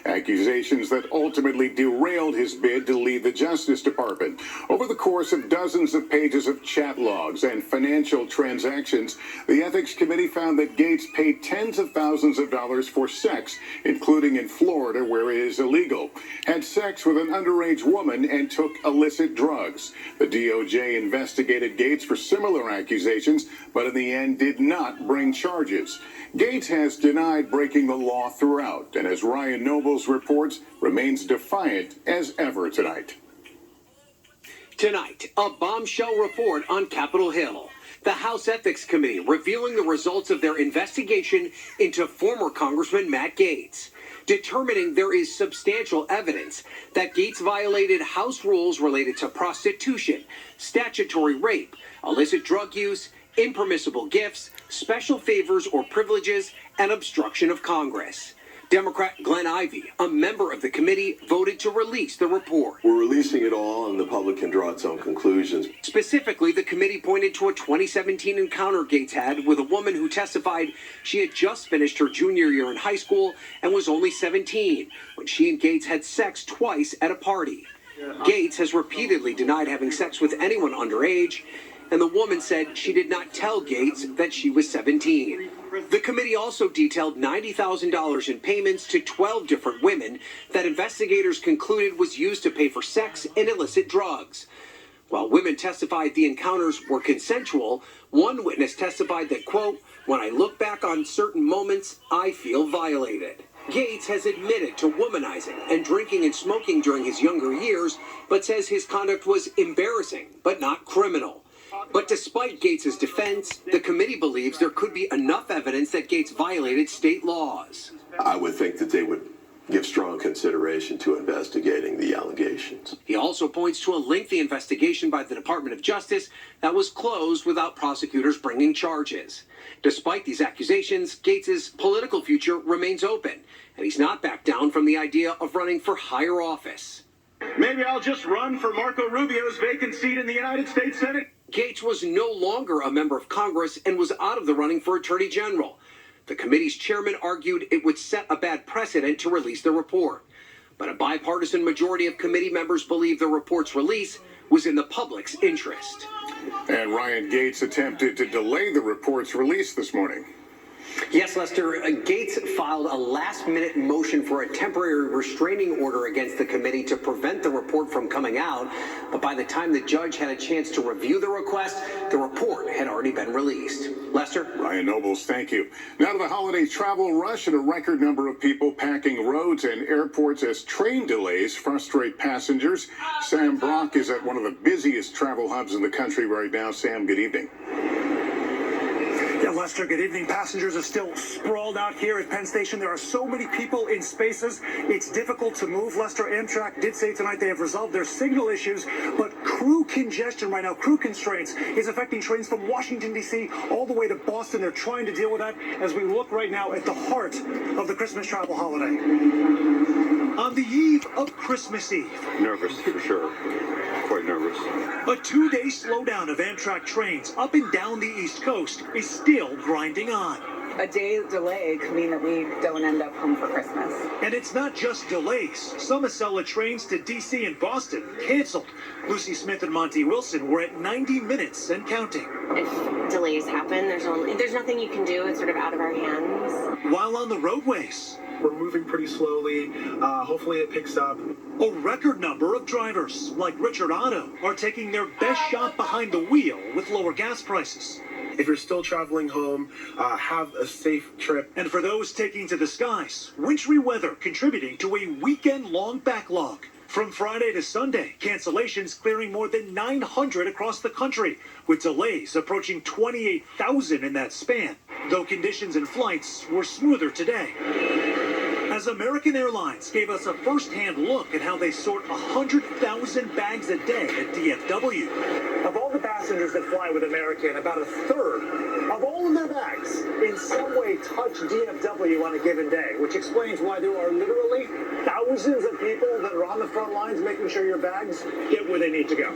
accusations that ultimately derailed his bid to leave the Justice Department. Over the course of dozens of pages of chat logs and financial transactions, the Ethics Committee found that Gaetz paid tens of thousands of dollars for sex, including in Florida, where it is illegal, had sex with an underage woman, and took illicit drugs. The DOJ investigated Gaetz for similar accusations, but in the end did not bring charges. Gaetz has denied breaking the law throughout, and as Ryan Nobles reports, remains defiant as ever tonight. Tonight, a bombshell report on Capitol Hill. The House Ethics Committee revealing the results of their investigation into former Congressman Matt Gaetz, determining there is substantial evidence that Gaetz violated House rules related to prostitution, statutory rape, illicit drug use, impermissible gifts, special favors or privileges, and obstruction of Congress. Democrat Glenn Ivey, a member of the committee, voted to release the report. We're releasing it all, and the public can draw its own conclusions. Specifically, the committee pointed to a 2017 encounter Gaetz had with a woman who testified she had just finished her junior year in high school and was only 17 when she and Gaetz had sex twice at a party. Gaetz has repeatedly denied having sex with anyone underage, and the woman said she did not tell Gaetz that she was 17. The committee also detailed $90,000 in payments to 12 different women that investigators concluded was used to pay for sex and illicit drugs. While women testified the encounters were consensual, one witness testified that, quote, "When I look back on certain moments, I feel violated." Gaetz has admitted to womanizing and drinking and smoking during his younger years, but says his conduct was embarrassing, but not criminal. But despite Gaetz's defense, the committee believes there could be enough evidence that Gaetz violated state laws. I would think that they would give strong consideration to investigating the allegations. He also points to a lengthy investigation by the Department of Justice that was closed without prosecutors bringing charges. Despite these accusations, Gaetz's political future remains open, and he's not backed down from the idea of running for higher office. Maybe I'll just run for Marco Rubio's vacant seat in the United States Senate. Gaetz was no longer a member of Congress and was out of the running for Attorney General. The committee's chairman argued it would set a bad precedent to release the report. But a bipartisan majority of committee members believe the report's release was in the public's interest. And Ryan Gaetz attempted to delay the report's release this morning. Yes, Lester, Gaetz filed a last-minute motion for a temporary restraining order against the committee to prevent the report from coming out. But by the time the judge had a chance to review the request, the report had already been released. Lester? Ryan Nobles, thank you. Now to the holiday travel rush, and a record number of people packing roads and airports as train delays frustrate passengers. Sam Brock is at one of the busiest travel hubs in the country right now. Sam, good evening. Yeah, Lester, good evening. Passengers are still sprawled out here at Penn Station. There are so many people in spaces, it's difficult to move. Lester, Amtrak did say tonight they have resolved their signal issues, but crew congestion right now, crew constraints, is affecting trains from Washington, D.C. all the way to Boston. They're trying to deal with that as we look right now at the heart of the Christmas travel holiday. On the eve of Christmas Eve. Nervous, for sure. Quite nervous. A two-day slowdown of Amtrak trains up and down the East Coast is still grinding on. A day delay could mean that we don't end up home for Christmas. And it's not just delays. Some Acela trains to D.C. and Boston canceled. Lucy Smith and Monty Wilson were at 90 minutes and counting. If delays happen, there's nothing you can do. It's sort of out of our hands. While on the roadways, we're moving pretty slowly. Hopefully it picks up. A record number of drivers, like Richard Otto, are taking their best shot behind the wheel with lower gas prices. If you're still traveling home, have a safe trip. And for those taking to the skies, wintry weather contributing to a weekend-long backlog. From Friday to Sunday, cancellations clearing more than 900 across the country, with delays approaching 28,000 in that span, though conditions and flights were smoother today. As American Airlines gave us a first-hand look at how they sort 100,000 bags a day at DFW. Of all the passengers that fly with American, about a third of all of their bags in some way touch DFW on a given day, which explains why there are literally thousands of people that are on the front lines making sure your bags get where they need to go.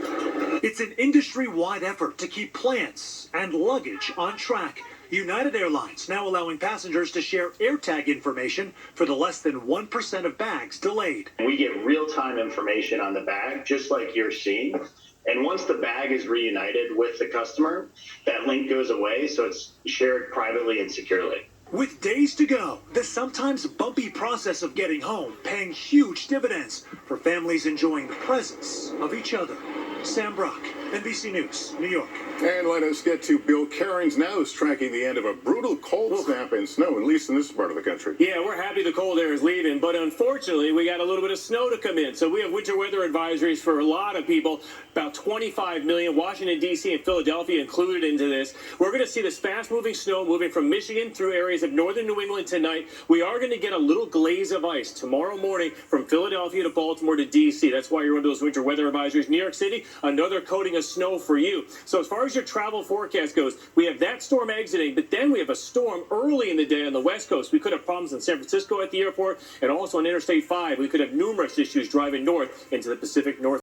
It's an industry-wide effort to keep plants and luggage on track. United Airlines now allowing passengers to share AirTag information for the less than 1% of bags delayed. We get real-time information on the bag, just like you're seeing. And once the bag is reunited with the customer, that link goes away, so it's shared privately and securely. With days to go, the sometimes bumpy process of getting home paying huge dividends for families enjoying the presence of each other. Sam Brock, NBC News, New York. And let us get to Bill Caron's nose tracking the end of a brutal cold snap and snow, at least in this part of the country. Yeah, we're happy the cold air is leaving, but unfortunately, we got a little bit of snow to come in. So we have winter weather advisories for a lot of people, about 25 million, Washington, D.C. and Philadelphia included into this. We're going to see this fast-moving snow moving from Michigan through areas of northern New England tonight. We are going to get a little glaze of ice tomorrow morning from Philadelphia to Baltimore to D.C. That's why you're under those winter weather advisories. New York City, another coating of snow for you. So as far as your travel forecast goes, we have that storm exiting, but then we have a storm early in the day on the West Coast. We could have problems in San Francisco at the airport and also on Interstate 5. We could have numerous issues driving north into the Pacific Northwest.